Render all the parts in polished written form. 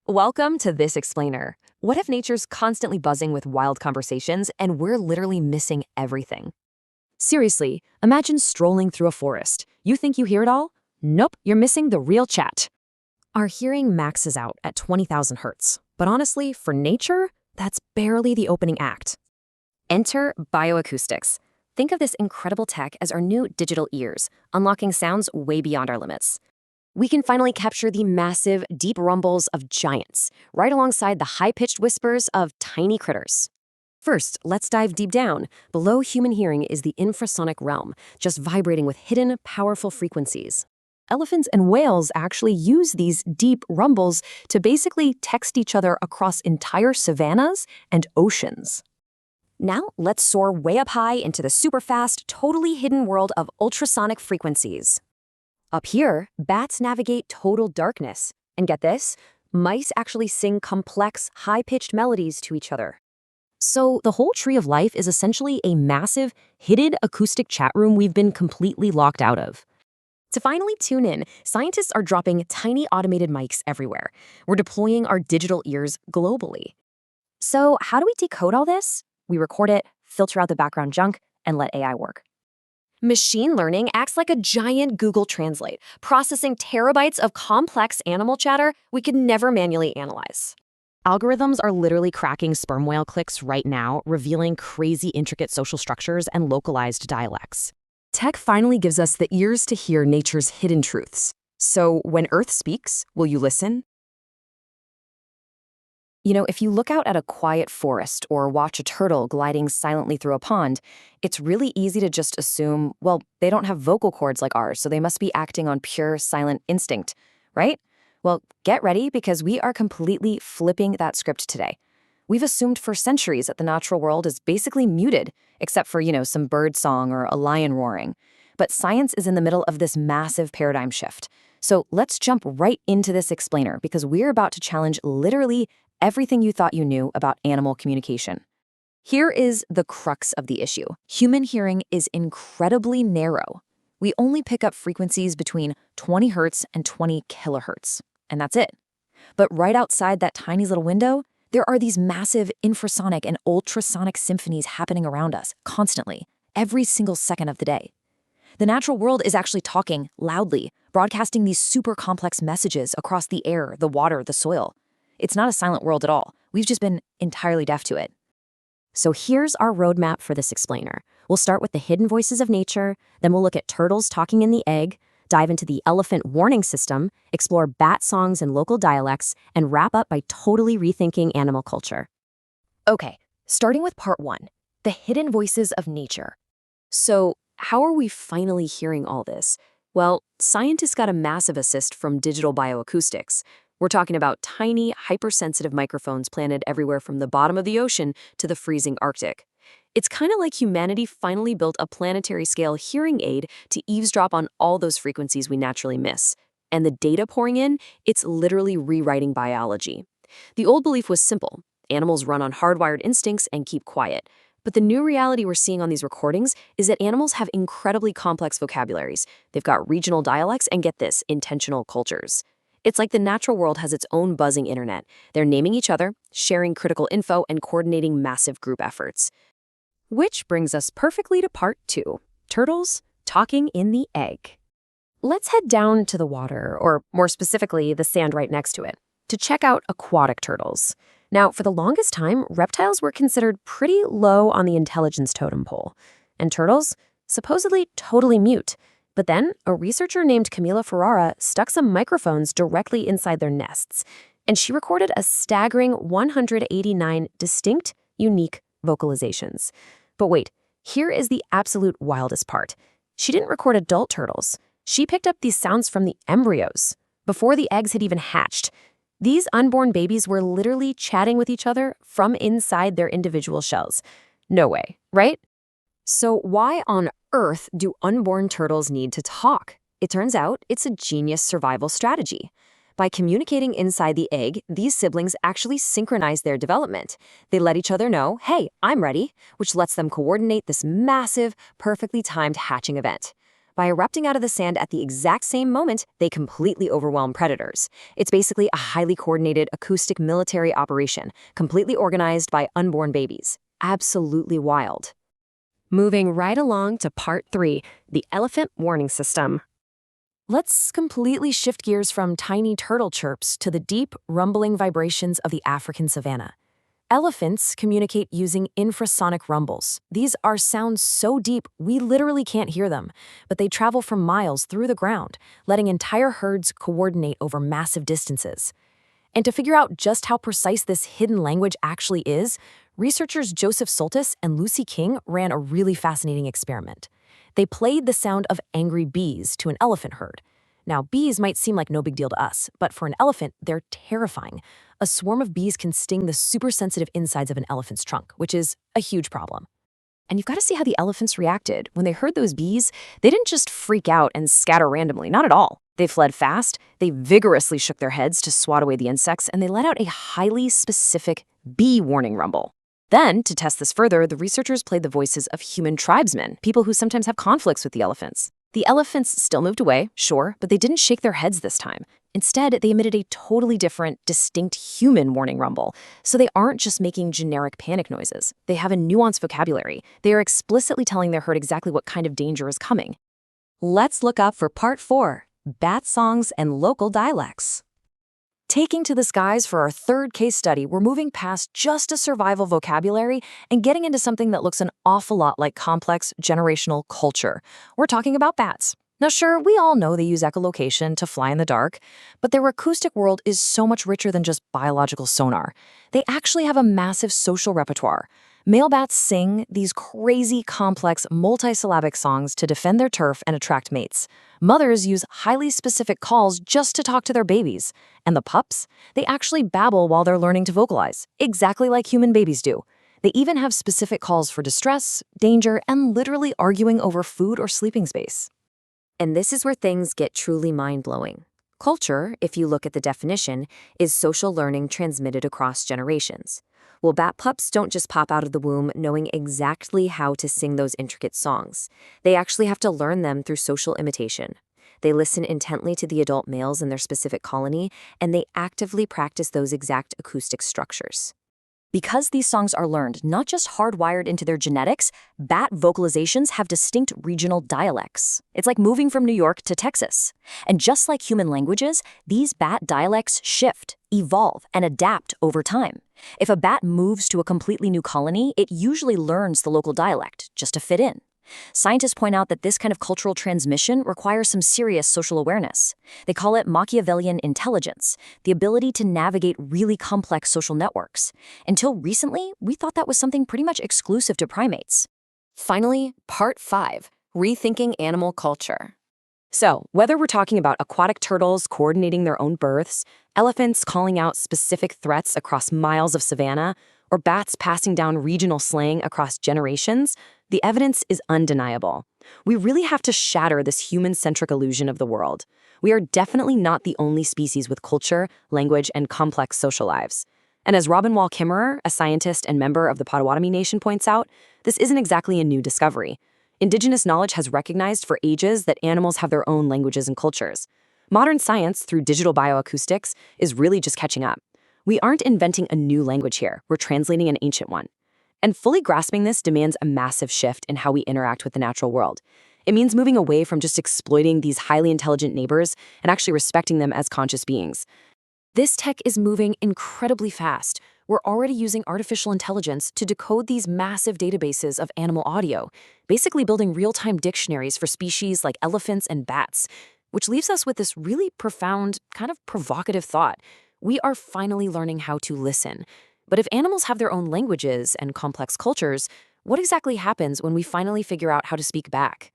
Welcome to This Explainer. What if nature's constantly buzzing with wild conversations and we're literally missing everything? Seriously, imagine strolling through a forest. You think you hear it all? Nope, you're missing the real chat. Our hearing maxes out at 20,000 hertz, but honestly, for nature, that's barely the opening act. Enter bioacoustics. Think of this incredible tech as our new digital ears, unlocking sounds way beyond our limits. We can finally capture the massive, deep rumbles of giants, right alongside the high-pitched whispers of tiny critters. First, let's dive deep down. Below human hearing is the infrasonic realm, just vibrating with hidden, powerful frequencies. Elephants and whales actually use these deep rumbles to basically text each other across entire savannas and oceans. Now, let's soar way up high into the super-fast, totally hidden world of ultrasonic frequencies. Up here, bats navigate total darkness. And get this, mice actually sing complex, high-pitched melodies to each other. So the whole tree of life is essentially a massive, hidden acoustic chat room we've been completely locked out of. To finally tune in, scientists are dropping tiny automated mics everywhere. We're deploying our digital ears globally. So how do we decode all this? We record it, filter out the background junk, and let AI work. Machine learning acts like a giant Google Translate, processing terabytes of complex animal chatter we could never manually analyze. Algorithms are literally cracking sperm whale clicks right now, revealing crazy intricate social structures and localized dialects. Tech finally gives us the ears to hear nature's hidden truths. So when Earth speaks, will you listen? If you look out at a quiet forest or watch a turtle gliding silently through a pond, it's really easy to just assume, well, they don't have vocal cords like ours, so they must be acting on pure silent instinct, right? Well, get ready because we are completely flipping that script today. We've assumed for centuries that the natural world is basically muted, except for, some bird song or a lion roaring. But science is in the middle of this massive paradigm shift. So let's jump right into this explainer because we're about to challenge literally everything you thought you knew about animal communication. Here is the crux of the issue. Human hearing is incredibly narrow. We only pick up frequencies between 20 hertz and 20 kilohertz, and that's it. But right outside that tiny little window, there are these massive infrasonic and ultrasonic symphonies happening around us constantly, every single second of the day. The natural world is actually talking loudly, broadcasting these super complex messages across the air, the water, the soil. It's not a silent world at all. We've just been entirely deaf to it. So here's our roadmap for this explainer. We'll start with the hidden voices of nature, then we'll look at turtles talking in the egg, dive into the elephant warning system, explore bat songs and local dialects, and wrap up by totally rethinking animal culture. Okay, starting with part 1, the hidden voices of nature. So how are we finally hearing all this? Well, scientists got a massive assist from digital bioacoustics. We're talking about tiny, hypersensitive microphones planted everywhere from the bottom of the ocean to the freezing Arctic. It's kind of like humanity finally built a planetary-scale hearing aid to eavesdrop on all those frequencies we naturally miss. And the data pouring in, it's literally rewriting biology. The old belief was simple. Animals run on hardwired instincts and keep quiet. But the new reality we're seeing on these recordings is that animals have incredibly complex vocabularies. They've got regional dialects and, get this, intentional cultures. It's like the natural world has its own buzzing internet. They're naming each other, sharing critical info, and coordinating massive group efforts. Which brings us perfectly to part 2, turtles talking in the egg. Let's head down to the water, or more specifically, the sand right next to it, to check out aquatic turtles. Now, for the longest time, reptiles were considered pretty low on the intelligence totem pole, and turtles, supposedly totally mute. But then, a researcher named Camila Ferrara stuck some microphones directly inside their nests, and she recorded a staggering 189 distinct, unique vocalizations. But wait, here is the absolute wildest part. She didn't record adult turtles. She picked up these sounds from the embryos, before the eggs had even hatched. These unborn babies were literally chatting with each other from inside their individual shells. No way, right? So why on earth do unborn turtles need to talk? It turns out it's a genius survival strategy. By communicating inside the egg, these siblings actually synchronize their development. They let each other know, hey, I'm ready, which lets them coordinate this massive, perfectly timed hatching event. By erupting out of the sand at the exact same moment, they completely overwhelm predators. It's basically a highly coordinated acoustic military operation, completely organized by unborn babies. Absolutely wild. Moving right along to part 3, the elephant warning system. Let's completely shift gears from tiny turtle chirps to the deep, rumbling vibrations of the African savanna. Elephants communicate using infrasonic rumbles. These are sounds so deep we literally can't hear them, but they travel for miles through the ground, letting entire herds coordinate over massive distances. And to figure out just how precise this hidden language actually is, researchers Joseph Soltis and Lucy King ran a really fascinating experiment. They played the sound of angry bees to an elephant herd. Now, bees might seem like no big deal to us, but for an elephant, they're terrifying. A swarm of bees can sting the super sensitive insides of an elephant's trunk, which is a huge problem. And you've got to see how the elephants reacted. When they heard those bees, they didn't just freak out and scatter randomly, not at all. They fled fast, they vigorously shook their heads to swat away the insects, and they let out a highly specific bee warning rumble. Then, to test this further, the researchers played the voices of human tribesmen, people who sometimes have conflicts with the elephants. The elephants still moved away, sure, but they didn't shake their heads this time. Instead, they emitted a totally different, distinct human warning rumble. So they aren't just making generic panic noises. They have a nuanced vocabulary. They are explicitly telling their herd exactly what kind of danger is coming. Let's look up for part 4, bat songs and local dialects. Taking to the skies for our third case study, we're moving past just a survival vocabulary and getting into something that looks an awful lot like complex generational culture. We're talking about bats. Now sure, we all know they use echolocation to fly in the dark, but their acoustic world is so much richer than just biological sonar. They actually have a massive social repertoire. Male bats sing these crazy, complex, multisyllabic songs to defend their turf and attract mates. Mothers use highly specific calls just to talk to their babies. And the pups? They actually babble while they're learning to vocalize, exactly like human babies do. They even have specific calls for distress, danger, and literally arguing over food or sleeping space. And this is where things get truly mind-blowing. Culture, if you look at the definition, is social learning transmitted across generations. Well, bat pups don't just pop out of the womb knowing exactly how to sing those intricate songs. They actually have to learn them through social imitation. They listen intently to the adult males in their specific colony, and they actively practice those exact acoustic structures. Because these songs are learned, not just hardwired into their genetics, bat vocalizations have distinct regional dialects. It's like moving from New York to Texas. And just like human languages, these bat dialects shift, evolve, and adapt over time. If a bat moves to a completely new colony, it usually learns the local dialect just to fit in. Scientists point out that this kind of cultural transmission requires some serious social awareness. They call it Machiavellian intelligence, the ability to navigate really complex social networks. Until recently, we thought that was something pretty much exclusive to primates. Finally, part 5, rethinking animal culture. So, whether we're talking about aquatic turtles coordinating their own births, elephants calling out specific threats across miles of savanna, or bats passing down regional slang across generations, the evidence is undeniable. We really have to shatter this human-centric illusion of the world. We are definitely not the only species with culture, language, and complex social lives. And as Robin Wall Kimmerer, a scientist and member of the Potawatomi Nation, points out, this isn't exactly a new discovery. Indigenous knowledge has recognized for ages that animals have their own languages and cultures. Modern science, through digital bioacoustics, is really just catching up. We aren't inventing a new language here, we're translating an ancient one. And fully grasping this demands a massive shift in how we interact with the natural world. It means moving away from just exploiting these highly intelligent neighbors and actually respecting them as conscious beings. This tech is moving incredibly fast. We're already using artificial intelligence to decode these massive databases of animal audio, basically building real-time dictionaries for species like elephants and bats, which leaves us with this really profound, kind of provocative thought. We are finally learning how to listen. But if animals have their own languages and complex cultures, what exactly happens when we finally figure out how to speak back?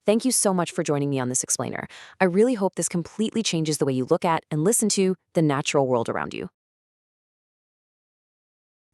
Thank you so much for joining me on this explainer. I really hope this completely changes the way you look at and listen to the natural world around you.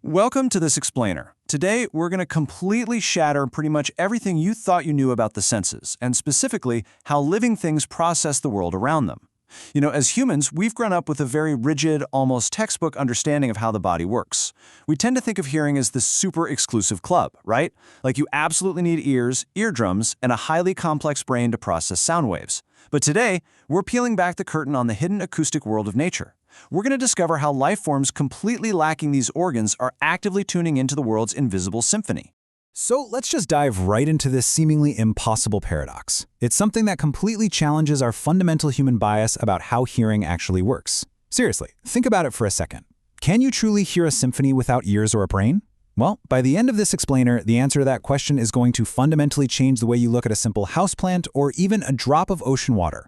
Welcome to this explainer. Today, we're going to completely shatter pretty much everything you thought you knew about the senses, and specifically how living things process the world around them. As humans, we've grown up with a very rigid, almost textbook understanding of how the body works. We tend to think of hearing as this super exclusive club, right? Like you absolutely need ears, eardrums, and a highly complex brain to process sound waves. But today, we're peeling back the curtain on the hidden acoustic world of nature. We're going to discover how life forms completely lacking these organs are actively tuning into the world's invisible symphony. So let's just dive right into this seemingly impossible paradox. It's something that completely challenges our fundamental human bias about how hearing actually works. Seriously, think about it for a second. Can you truly hear a symphony without ears or a brain? Well, by the end of this explainer, the answer to that question is going to fundamentally change the way you look at a simple houseplant or even a drop of ocean water.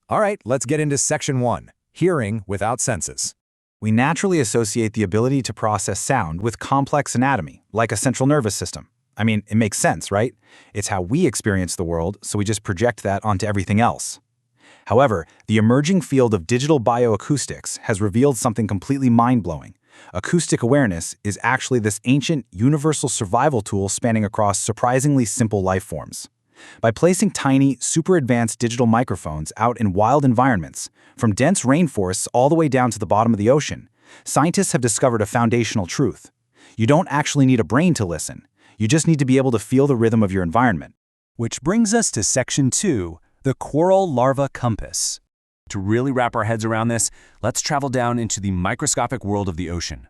All right, let's get into Section 1, Hearing Without Senses. We naturally associate the ability to process sound with complex anatomy, like a central nervous system. I mean, it makes sense, right? It's how we experience the world, so we just project that onto everything else. However, the emerging field of digital bioacoustics has revealed something completely mind-blowing. Acoustic awareness is actually this ancient, universal survival tool spanning across surprisingly simple life forms. By placing tiny, super-advanced digital microphones out in wild environments, from dense rainforests all the way down to the bottom of the ocean, scientists have discovered a foundational truth. You don't actually need a brain to listen. You just need to be able to feel the rhythm of your environment. Which brings us to Section 2, the coral larva compass. To really wrap our heads around this, let's travel down into the microscopic world of the ocean.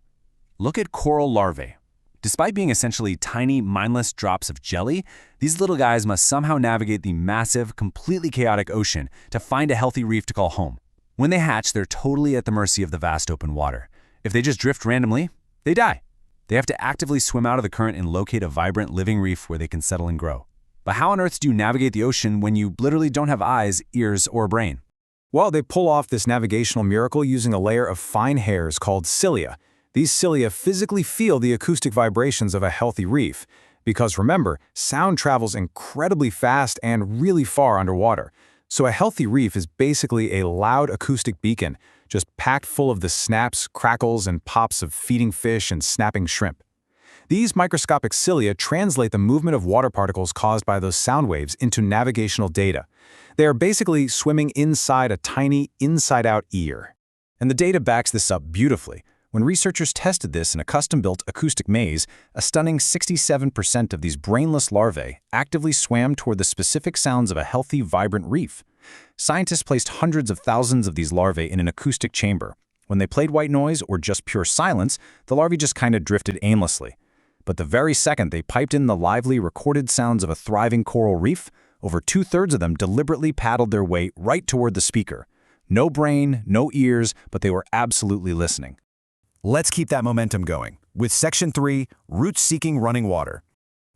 Look at coral larvae. Despite being essentially tiny, mindless drops of jelly, these little guys must somehow navigate the massive, completely chaotic ocean to find a healthy reef to call home. When they hatch, they're totally at the mercy of the vast open water. If they just drift randomly, they die. They have to actively swim out of the current and locate a vibrant, living reef where they can settle and grow. But how on earth do you navigate the ocean when you literally don't have eyes, ears, or a brain? Well, they pull off this navigational miracle using a layer of fine hairs called cilia. These cilia physically feel the acoustic vibrations of a healthy reef. Because remember, sound travels incredibly fast and really far underwater. So a healthy reef is basically a loud acoustic beacon, just packed full of the snaps, crackles, and pops of feeding fish and snapping shrimp. These microscopic cilia translate the movement of water particles caused by those sound waves into navigational data. They are basically swimming inside a tiny, inside-out ear. And the data backs this up beautifully. When researchers tested this in a custom-built acoustic maze, a stunning 67% of these brainless larvae actively swam toward the specific sounds of a healthy, vibrant reef. Scientists placed hundreds of thousands of these larvae in an acoustic chamber. When they played white noise or just pure silence, the larvae just kind of drifted aimlessly. But the very second they piped in the lively, recorded sounds of a thriving coral reef, over 2/3 of them deliberately paddled their way right toward the speaker. No brain, no ears, but they were absolutely listening. Let's keep that momentum going. With Section 3, Root-Seeking Running Water.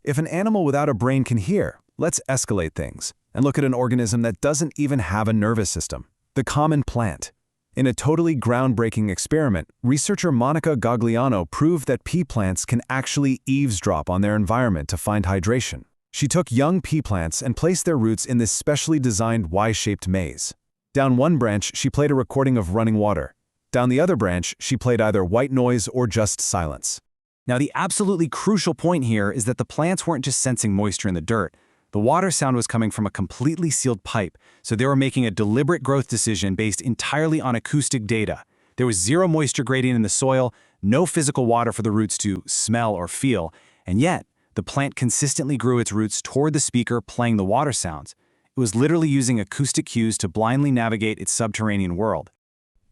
If an animal without a brain can hear, let's escalate things and look at an organism that doesn't even have a nervous system, the common plant. In a totally groundbreaking experiment, researcher Monica Gagliano proved that pea plants can actually eavesdrop on their environment to find hydration. She took young pea plants and placed their roots in this specially designed Y-shaped maze. Down one branch, she played a recording of running water. Down the other branch, she played either white noise or just silence. Now, the absolutely crucial point here is that the plants weren't just sensing moisture in the dirt. The water sound was coming from a completely sealed pipe, so they were making a deliberate growth decision based entirely on acoustic data. There was zero moisture gradient in the soil, no physical water for the roots to smell or feel, and yet, the plant consistently grew its roots toward the speaker playing the water sounds. It was literally using acoustic cues to blindly navigate its subterranean world.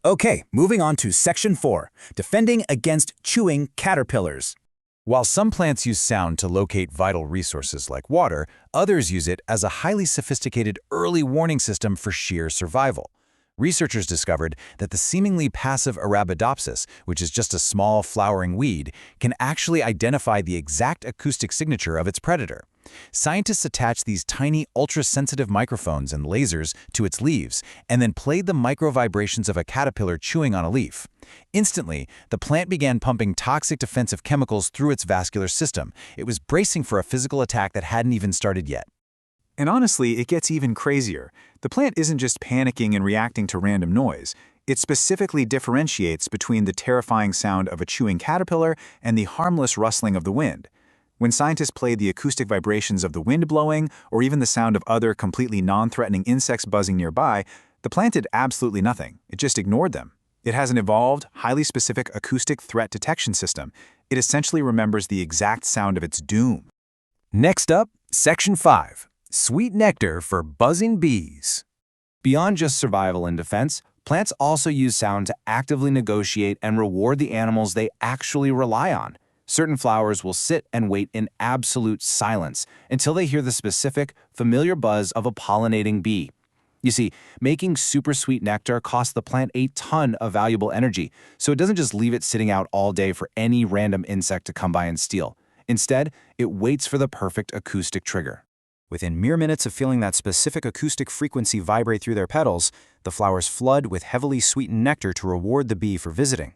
Okay, moving on to Section 4, Defending Against Chewing Caterpillars. While some plants use sound to locate vital resources like water, others use it as a highly sophisticated early warning system for sheer survival. Researchers discovered that the seemingly passive Arabidopsis, which is just a small flowering weed, can actually identify the exact acoustic signature of its predator. Scientists attached these tiny, ultra-sensitive microphones and lasers to its leaves and then played the micro-vibrations of a caterpillar chewing on a leaf. Instantly, the plant began pumping toxic defensive chemicals through its vascular system. It was bracing for a physical attack that hadn't even started yet. And honestly, it gets even crazier. The plant isn't just panicking and reacting to random noise. It specifically differentiates between the terrifying sound of a chewing caterpillar and the harmless rustling of the wind. When scientists played the acoustic vibrations of the wind blowing or even the sound of other completely non-threatening insects buzzing nearby, the The plant did absolutely nothing. It just ignored them. It has an evolved, highly specific acoustic threat detection system. It essentially remembers the exact sound of its doom. Next up, Section 5. Sweet nectar for buzzing bees. Beyond just survival and defense, plants also use sound to actively negotiate and reward the animals they actually rely on. Certain flowers will sit and wait in absolute silence until they hear the specific, familiar buzz of a pollinating bee. You see, making super sweet nectar costs the plant a ton of valuable energy, so it doesn't just leave it sitting out all day for any random insect to come by and steal. Instead, it waits for the perfect acoustic trigger. Within mere minutes of feeling that specific acoustic frequency vibrate through their petals, the flowers flood with heavily sweetened nectar to reward the bee for visiting.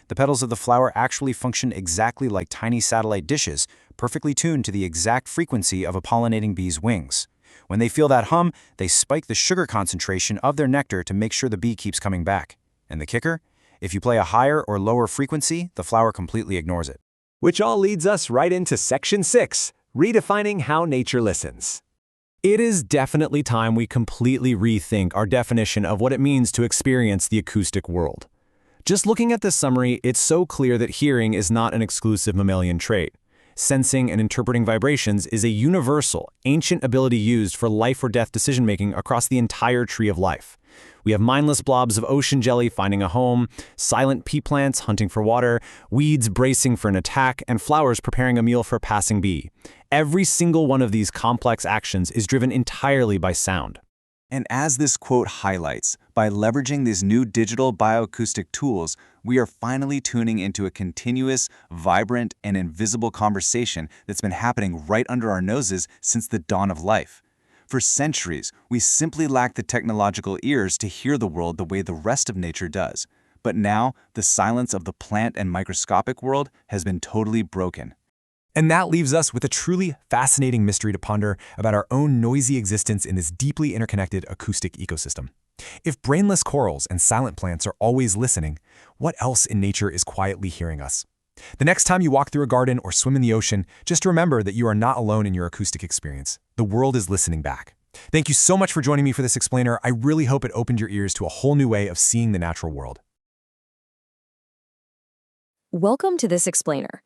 The petals of the flower actually function exactly like tiny satellite dishes, perfectly tuned to the exact frequency of a pollinating bee's wings. When they feel that hum, they spike the sugar concentration of their nectar to make sure the bee keeps coming back. And the kicker? If you play a higher or lower frequency, the flower completely ignores it. Which all leads us right into Section 6, redefining how nature listens. It is definitely time we completely rethink our definition of what it means to experience the acoustic world. Just looking at this summary, it's so clear that hearing is not an exclusive mammalian trait. Sensing and interpreting vibrations is a universal, ancient ability used for life or death decision-making across the entire tree of life. We have mindless blobs of ocean jelly finding a home, silent pea plants hunting for water, weeds bracing for an attack, and flowers preparing a meal for a passing bee. Every single one of these complex actions is driven entirely by sound. And as this quote highlights, by leveraging these new digital bioacoustic tools, we are finally tuning into a continuous, vibrant, and invisible conversation that's been happening right under our noses since the dawn of life. For centuries, we simply lacked the technological ears to hear the world the way the rest of nature does. But now, the silence of the plant and microscopic world has been totally broken. And that leaves us with a truly fascinating mystery to ponder about our own noisy existence in this deeply interconnected acoustic ecosystem. If brainless corals and silent plants are always listening, what else in nature is quietly hearing us? The next time you walk through a garden or swim in the ocean, just remember that you are not alone in your acoustic experience. The world is listening back. Thank you so much for joining me for this explainer. I really hope it opened your ears to a whole new way of seeing the natural world. Welcome to This Explainer.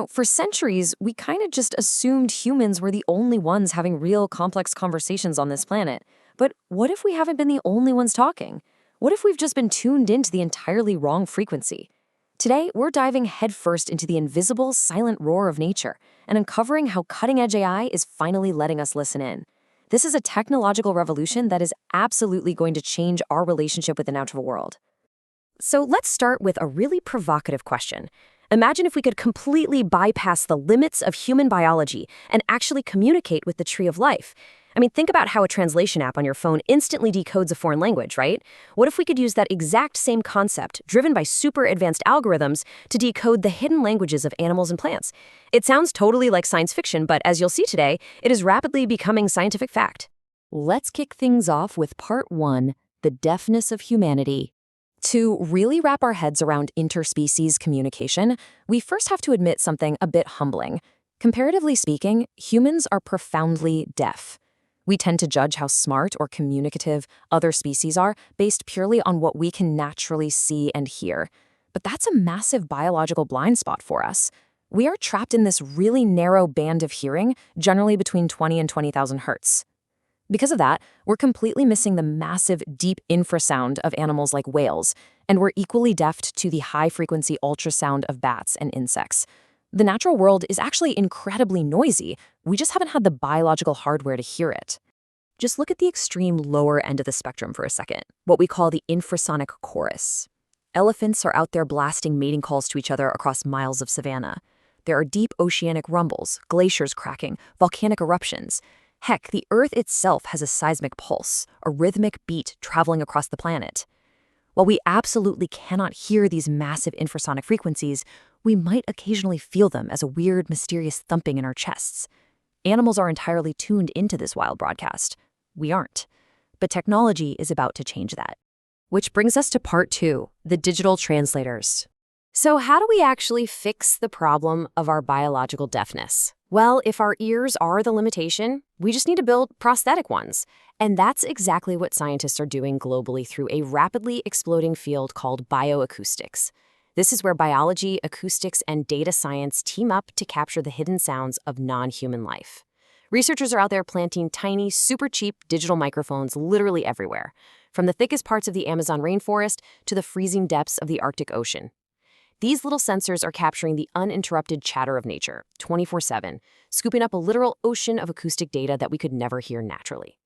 For centuries, we kind of just assumed humans were the only ones having real complex conversations on this planet. But what if we haven't been the only ones talking? What if we've just been tuned into the entirely wrong frequency? Today, we're diving headfirst into the invisible, silent roar of nature and uncovering how cutting-edge AI is finally letting us listen in. This is a technological revolution that is absolutely going to change our relationship with the natural world. So let's start with a really provocative question. Imagine if we could completely bypass the limits of human biology and actually communicate with the tree of life. Think about how a translation app on your phone instantly decodes a foreign language, right? What if we could use that exact same concept, driven by super advanced algorithms, to decode the hidden languages of animals and plants? It sounds totally like science fiction, but as you'll see today, it is rapidly becoming scientific fact. Let's kick things off with Part 1, the deafness of humanity. To really wrap our heads around interspecies communication, we first have to admit something a bit humbling. Comparatively speaking, humans are profoundly deaf. We tend to judge how smart or communicative other species are based purely on what we can naturally see and hear. But that's a massive biological blind spot for us. We are trapped in this really narrow band of hearing, generally between 20 and 20,000 hertz. Because of that, we're completely missing the massive, deep infrasound of animals like whales, and we're equally deaf to the high-frequency ultrasound of bats and insects. The natural world is actually incredibly noisy. We just haven't had the biological hardware to hear it. Just look at the extreme lower end of the spectrum for a second, what we call the infrasonic chorus. Elephants are out there blasting mating calls to each other across miles of savanna. There are deep oceanic rumbles, glaciers cracking, volcanic eruptions. Heck, the Earth itself has a seismic pulse, a rhythmic beat traveling across the planet. While we absolutely cannot hear these massive infrasonic frequencies, we might occasionally feel them as a weird, mysterious thumping in our chests. Animals are entirely tuned into this wild broadcast. We aren't. But technology is about to change that. Which brings us to Part 2, the digital translators. So how do we actually fix the problem of our biological deafness? Well, if our ears are the limitation, we just need to build prosthetic ones. And that's exactly what scientists are doing globally through a rapidly exploding field called bioacoustics. This is where biology, acoustics, and data science team up to capture the hidden sounds of non-human life. Researchers are out there planting tiny, super cheap digital microphones literally everywhere, from the thickest parts of the Amazon rainforest to the freezing depths of the Arctic Ocean. These little sensors are capturing the uninterrupted chatter of nature, 24/7, scooping up a literal ocean of acoustic data that we could never hear naturally.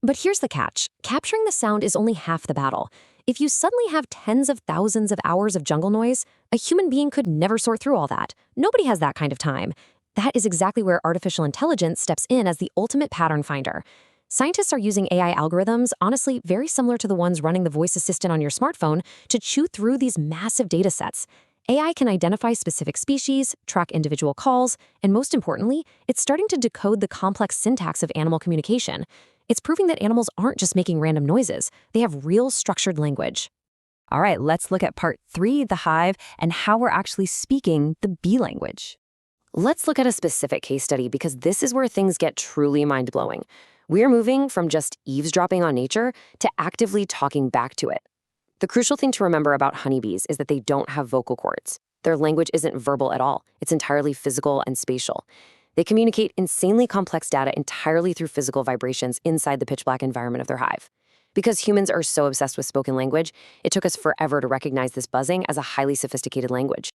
But here's the catch. Capturing the sound is only half the battle. If you suddenly have tens of thousands of hours of jungle noise, a human being could never sort through all that. Nobody has that kind of time. That is exactly where artificial intelligence steps in as the ultimate pattern finder. Scientists are using AI algorithms, honestly very similar to the ones running the voice assistant on your smartphone, to chew through these massive data sets. AI can identify specific species, track individual calls, and most importantly, it's starting to decode the complex syntax of animal communication. It's proving that animals aren't just making random noises, they have real structured language. All right, let's look at part 3, the hive, and how we're actually speaking the bee language. Let's look at a specific case study because this is where things get truly mind-blowing. We're moving from just eavesdropping on nature to actively talking back to it. The crucial thing to remember about honeybees is that they don't have vocal cords. Their language isn't verbal at all. It's entirely physical and spatial. They communicate insanely complex data entirely through physical vibrations inside the pitch-black environment of their hive. Because humans are so obsessed with spoken language, it took us forever to recognize this buzzing as a highly sophisticated language.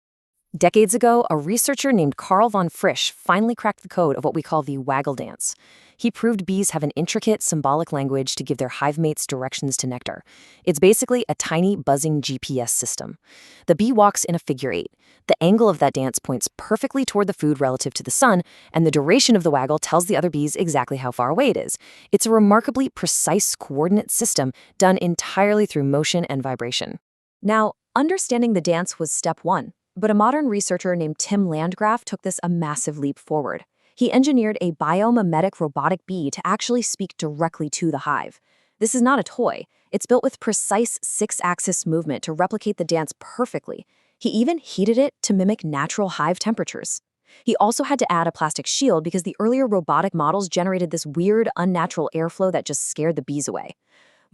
Decades ago, a researcher named Carl von Frisch finally cracked the code of what we call the waggle dance. He proved bees have an intricate, symbolic language to give their hive mates directions to nectar. It's basically a tiny, buzzing GPS system. The bee walks in a figure 8. The angle of that dance points perfectly toward the food relative to the sun, and the duration of the waggle tells the other bees exactly how far away it is. It's a remarkably precise coordinate system done entirely through motion and vibration. Now, understanding the dance was step 1. But a modern researcher named Tim Landgraf took this a massive leap forward. He engineered a biomimetic robotic bee to actually speak directly to the hive. This is not a toy. It's built with precise 6-axis movement to replicate the dance perfectly. He even heated it to mimic natural hive temperatures. He also had to add a plastic shield because the earlier robotic models generated this weird, unnatural airflow that just scared the bees away.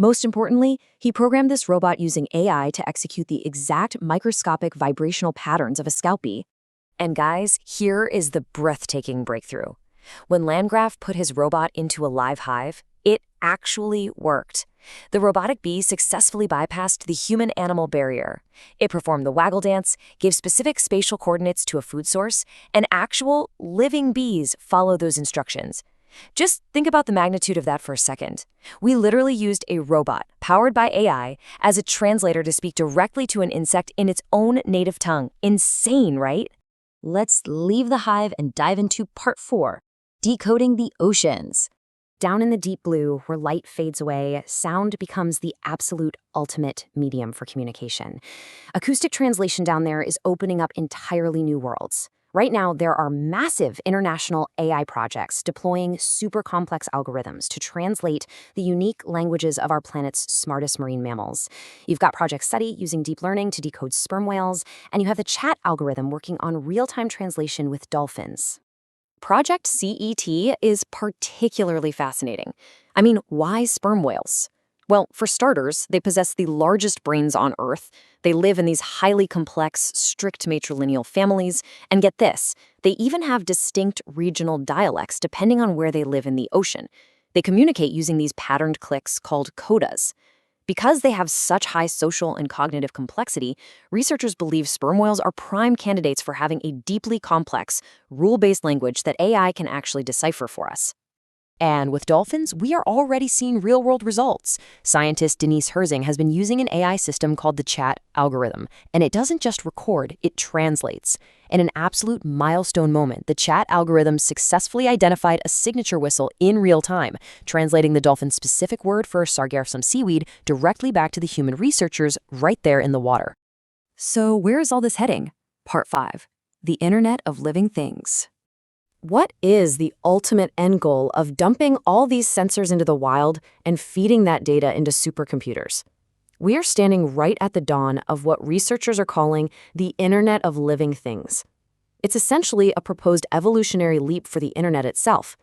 Most importantly, he programmed this robot using AI to execute the exact microscopic vibrational patterns of a scout bee. And guys, here is the breathtaking breakthrough. When Landgraf put his robot into a live hive, it actually worked. The robotic bee successfully bypassed the human-animal barrier. It performed the waggle dance, gave specific spatial coordinates to a food source, and actual, living bees follow those instructions. Just think about the magnitude of that for a second. We literally used a robot, powered by AI, as a translator to speak directly to an insect in its own native tongue. Insane, right? Let's leave the hive and dive into part 4, decoding the oceans. Down in the deep blue, where light fades away, sound becomes the absolute ultimate medium for communication. Acoustic translation down there is opening up entirely new worlds. Right now, there are massive international AI projects deploying super complex algorithms to translate the unique languages of our planet's smartest marine mammals. You've got Project SETI using deep learning to decode sperm whales, and you have the chat algorithm working on real-time translation with dolphins. Project CET is particularly fascinating. I mean, why sperm whales? Well, for starters, they possess the largest brains on Earth. They live in these highly complex, strict matrilineal families. And get this, they even have distinct regional dialects depending on where they live in the ocean. They communicate using these patterned clicks called codas. Because they have such high social and cognitive complexity, researchers believe sperm whales are prime candidates for having a deeply complex, rule-based language that AI can actually decipher for us. And with dolphins, we are already seeing real-world results. Scientist Denise Herzing has been using an AI system called the chat algorithm, and it doesn't just record, it translates. In an absolute milestone moment, the chat algorithm successfully identified a signature whistle in real time, translating the dolphin's specific word for sargassum seaweed directly back to the human researchers right there in the water. So where is all this heading? Part 5, the Internet of Living Things. What is the ultimate end goal of dumping all these sensors into the wild and feeding that data into supercomputers? We are standing right at the dawn of what researchers are calling the Internet of Living Things. It's essentially a proposed evolutionary leap for the Internet itself.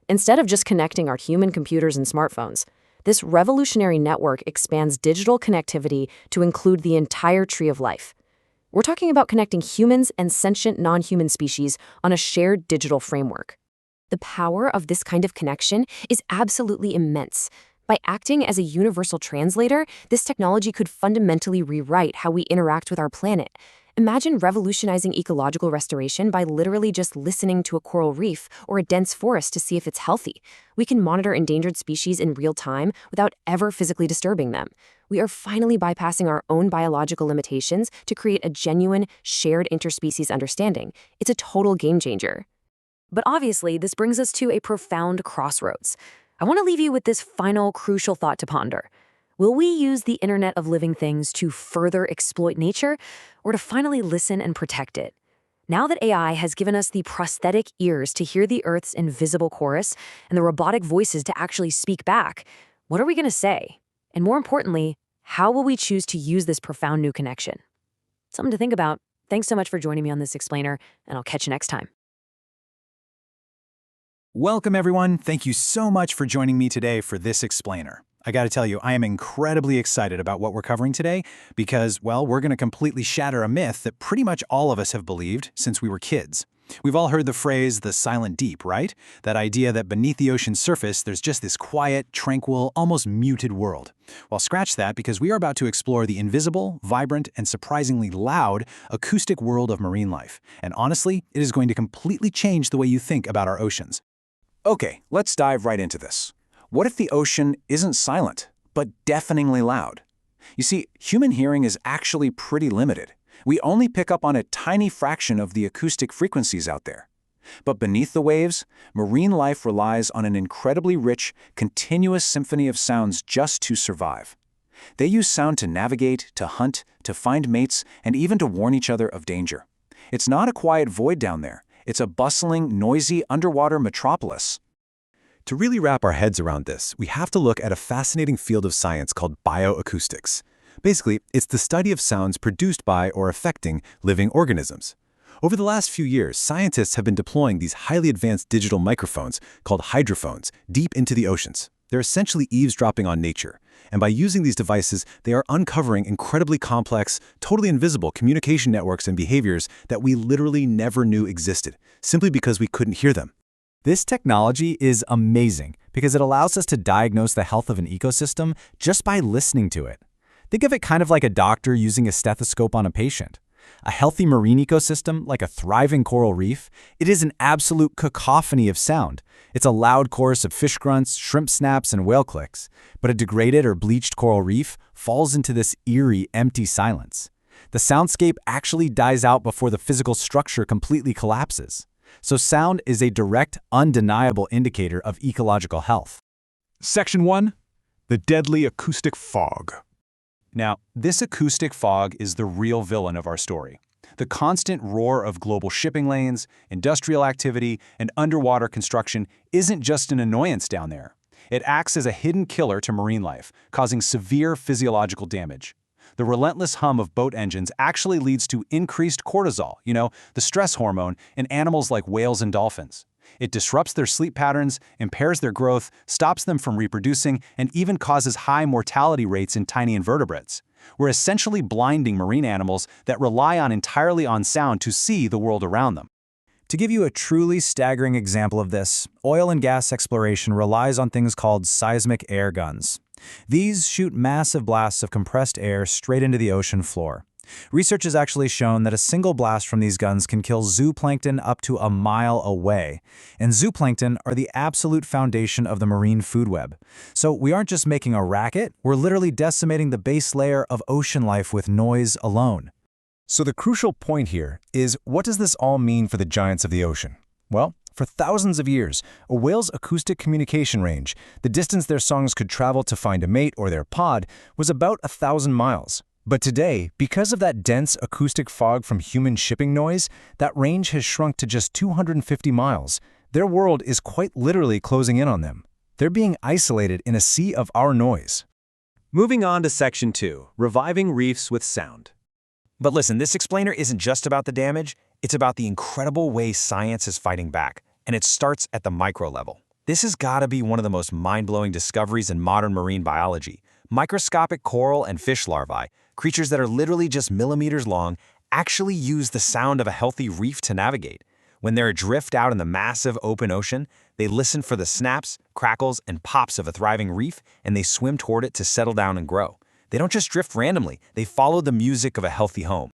Instead of just connecting our human computers and smartphones, this revolutionary network expands digital connectivity to include the entire tree of life. We're talking about connecting humans and sentient non-human species on a shared digital framework. The power of this kind of connection is absolutely immense. By acting as a universal translator, this technology could fundamentally rewrite how we interact with our planet. Imagine revolutionizing ecological restoration by literally just listening to a coral reef or a dense forest to see if it's healthy. We can monitor endangered species in real time without ever physically disturbing them. We are finally bypassing our own biological limitations to create a genuine, shared interspecies understanding. It's a total game changer. But obviously, this brings us to a profound crossroads. I want to leave you with this final crucial thought to ponder. Will we use the Internet of Living Things to further exploit nature, or to finally listen and protect it? Now that AI has given us the prosthetic ears to hear the Earth's invisible chorus and the robotic voices to actually speak back, what are we going to say? And more importantly, how will we choose to use this profound new connection? Something to think about. Thanks so much for joining me on this explainer, and I'll catch you next time. Welcome, everyone. Thank you so much for joining me today for this explainer. I gotta tell you, I am incredibly excited about what we're covering today because, well, we're gonna completely shatter a myth that pretty much all of us have believed since we were kids. We've all heard the phrase, the silent deep, right? That idea that beneath the ocean's surface, there's just this quiet, tranquil, almost muted world. Well, scratch that because we are about to explore the invisible, vibrant, and surprisingly loud acoustic world of marine life. And honestly, it is going to completely change the way you think about our oceans. Okay, let's dive right into this. What if the ocean isn't silent, but deafeningly loud? You see, human hearing is actually pretty limited. We only pick up on a tiny fraction of the acoustic frequencies out there. But beneath the waves, marine life relies on an incredibly rich, continuous symphony of sounds just to survive. They use sound to navigate, to hunt, to find mates, and even to warn each other of danger. It's not a quiet void down there. It's a bustling, noisy underwater metropolis. To really wrap our heads around this, we have to look at a fascinating field of science called bioacoustics. Basically, it's the study of sounds produced by or affecting living organisms. Over the last few years, scientists have been deploying these highly advanced digital microphones called hydrophones deep into the oceans. They're essentially eavesdropping on nature. And by using these devices, they are uncovering incredibly complex, totally invisible communication networks and behaviors that we literally never knew existed, simply because we couldn't hear them. This technology is amazing because it allows us to diagnose the health of an ecosystem just by listening to it. Think of it kind of like a doctor using a stethoscope on a patient. A healthy marine ecosystem, like a thriving coral reef, it is an absolute cacophony of sound. It's a loud chorus of fish grunts, shrimp snaps, and whale clicks. But a degraded or bleached coral reef falls into this eerie, empty silence. The soundscape actually dies out before the physical structure completely collapses. So sound is a direct, undeniable indicator of ecological health. Section 1. The deadly acoustic fog. Now, this acoustic fog is the real villain of our story. The constant roar of global shipping lanes, industrial activity, and underwater construction isn't just an annoyance down there. It acts as a hidden killer to marine life, causing severe physiological damage. The relentless hum of boat engines actually leads to increased cortisol, the stress hormone, in animals like whales and dolphins. It disrupts their sleep patterns, impairs their growth, stops them from reproducing, and even causes high mortality rates in tiny invertebrates. We're essentially blinding marine animals that rely entirely on sound to see the world around them. To give you a truly staggering example of this, oil and gas exploration relies on things called seismic air guns. These shoot massive blasts of compressed air straight into the ocean floor. Research has actually shown that a single blast from these guns can kill zooplankton up to a mile away. And zooplankton are the absolute foundation of the marine food web. So we aren't just making a racket, we're literally decimating the base layer of ocean life with noise alone. So the crucial point here is, what does this all mean for the giants of the ocean? Well, for thousands of years, a whale's acoustic communication range, the distance their songs could travel to find a mate or their pod, was about 1,000 miles. But today, because of that dense acoustic fog from human shipping noise, that range has shrunk to just 250 miles. Their world is quite literally closing in on them. They're being isolated in a sea of our noise. Moving on to Section 2, Reviving Reefs with Sound. But listen, this explainer isn't just about the damage, it's about the incredible way science is fighting back, and it starts at the micro level. This has got to be one of the most mind-blowing discoveries in modern marine biology. Microscopic coral and fish larvae, creatures that are literally just millimeters long, actually use the sound of a healthy reef to navigate. When they're adrift out in the massive open ocean, they listen for the snaps, crackles, and pops of a thriving reef, and they swim toward it to settle down and grow. They don't just drift randomly, they follow the music of a healthy home.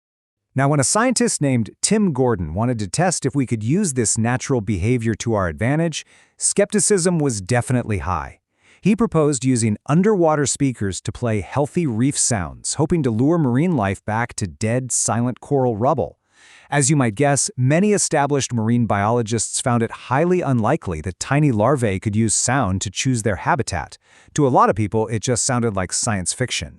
Now, when a scientist named Tim Gordon wanted to test if we could use this natural behavior to our advantage, skepticism was definitely high. He proposed using underwater speakers to play healthy reef sounds, hoping to lure marine life back to dead, silent coral rubble. As you might guess, many established marine biologists found it highly unlikely that tiny larvae could use sound to choose their habitat. To a lot of people, it just sounded like science fiction.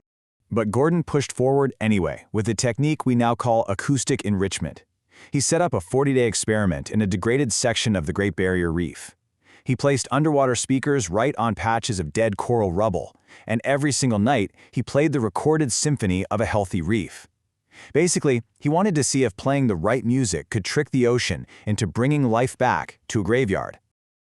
But Gordon pushed forward anyway, with a technique we now call acoustic enrichment. He set up a 40-day experiment in a degraded section of the Great Barrier Reef. He placed underwater speakers right on patches of dead coral rubble, and every single night, he played the recorded symphony of a healthy reef. Basically, he wanted to see if playing the right music could trick the ocean into bringing life back to a graveyard.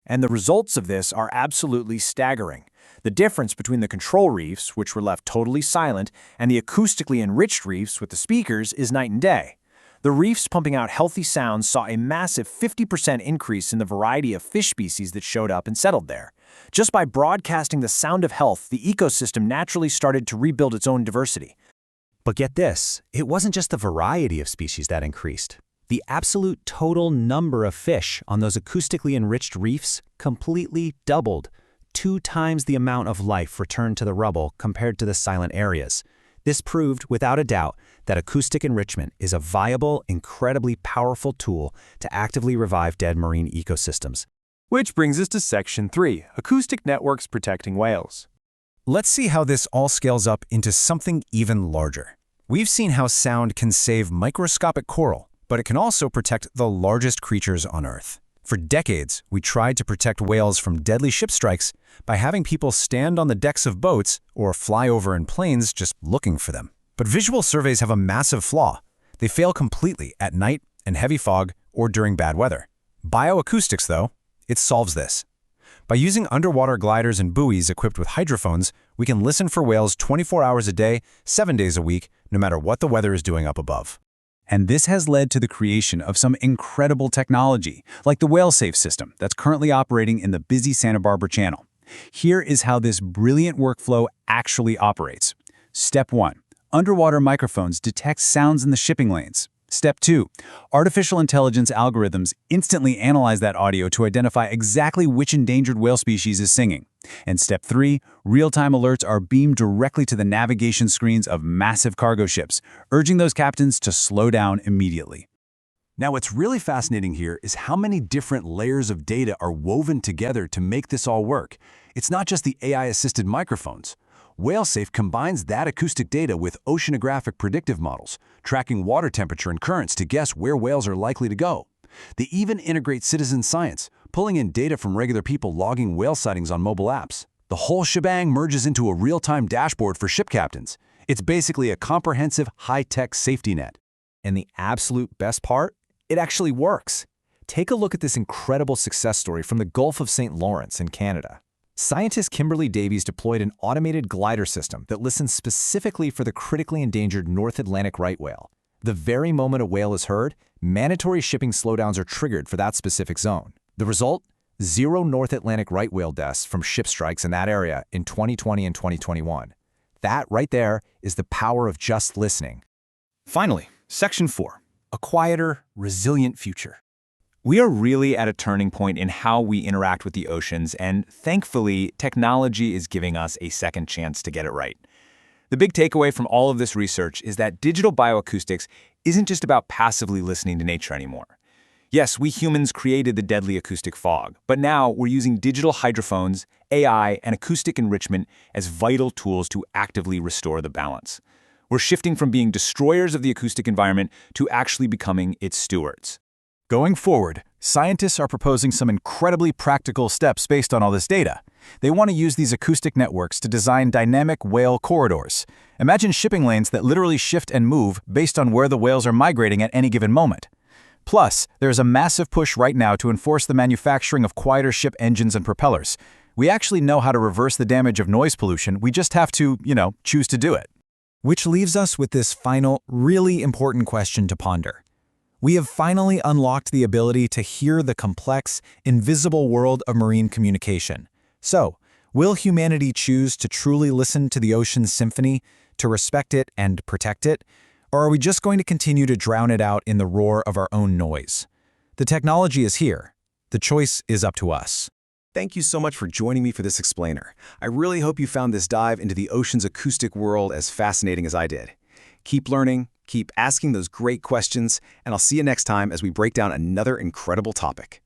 And the results of this are absolutely staggering. The difference between the control reefs, which were left totally silent, and the acoustically enriched reefs with the speakers is night and day. The reefs pumping out healthy sounds saw a massive 50% increase in the variety of fish species that showed up and settled there. Just by broadcasting the sound of health, the ecosystem naturally started to rebuild its own diversity. But get this, it wasn't just the variety of species that increased. The absolute total number of fish on those acoustically enriched reefs completely doubled. 2 times the amount of life returned to the rubble compared to the silent areas. This proved, without a doubt, that acoustic enrichment is a viable, incredibly powerful tool to actively revive dead marine ecosystems. Which brings us to Section 3, Acoustic Networks Protecting Whales. Let's see how this all scales up into something even larger. We've seen how sound can save microscopic coral, but it can also protect the largest creatures on Earth. For decades, we tried to protect whales from deadly ship strikes by having people stand on the decks of boats or fly over in planes just looking for them. But visual surveys have a massive flaw. They fail completely at night and heavy fog or during bad weather. Bioacoustics, though, it solves this. By using underwater gliders and buoys equipped with hydrophones, we can listen for whales 24 hours a day, 7 days a week, no matter what the weather is doing up above. And this has led to the creation of some incredible technology, like the WhaleSafe system that's currently operating in the busy Santa Barbara Channel. Here is how this brilliant workflow actually operates. Step 1. Underwater microphones detect sounds in the shipping lanes. Step 2. Artificial intelligence algorithms instantly analyze that audio to identify exactly which endangered whale species is singing. And Step 3. Real-time alerts are beamed directly to the navigation screens of massive cargo ships, urging those captains to slow down immediately. Now, what's really fascinating here is how many different layers of data are woven together to make this all work. It's not just the AI-assisted microphones. WhaleSafe combines that acoustic data with oceanographic predictive models, tracking water temperature and currents to guess where whales are likely to go. They even integrate citizen science, pulling in data from regular people logging whale sightings on mobile apps. The whole shebang merges into a real-time dashboard for ship captains. It's basically a comprehensive, high-tech safety net. And the absolute best part? It actually works. Take a look at this incredible success story from the Gulf of St. Lawrence in Canada. Scientist Kimberly Davies deployed an automated glider system that listens specifically for the critically endangered North Atlantic right whale. The very moment a whale is heard, mandatory shipping slowdowns are triggered for that specific zone. The result? 0 North Atlantic right whale deaths from ship strikes in that area in 2020 and 2021. That right there is the power of just listening. Finally, Section 4. A quieter, resilient future. We are really at a turning point in how we interact with the oceans, and thankfully, technology is giving us a second chance to get it right. The big takeaway from all of this research is that digital bioacoustics isn't just about passively listening to nature anymore. Yes, we humans created the deadly acoustic fog, but now we're using digital hydrophones, AI, and acoustic enrichment as vital tools to actively restore the balance. We're shifting from being destroyers of the acoustic environment to actually becoming its stewards. Going forward, Scientists are proposing some incredibly practical steps based on all this data. They want to use these acoustic networks to design dynamic whale corridors. Imagine shipping lanes that literally shift and move based on where the whales are migrating at any given moment. Plus, there is a massive push right now to enforce the manufacturing of quieter ship engines and propellers. We actually know how to reverse the damage of noise pollution, we just have to, choose to do it. Which leaves us with this final, really important question to ponder. We have finally unlocked the ability to hear the complex, invisible world of marine communication. So, will humanity choose to truly listen to the ocean's symphony, to respect it and protect it? Or are we just going to continue to drown it out in the roar of our own noise? The technology is here. The choice is up to us. Thank you so much for joining me for this explainer. I really hope you found this dive into the ocean's acoustic world as fascinating as I did. Keep learning, keep asking those great questions, and I'll see you next time as we break down another incredible topic.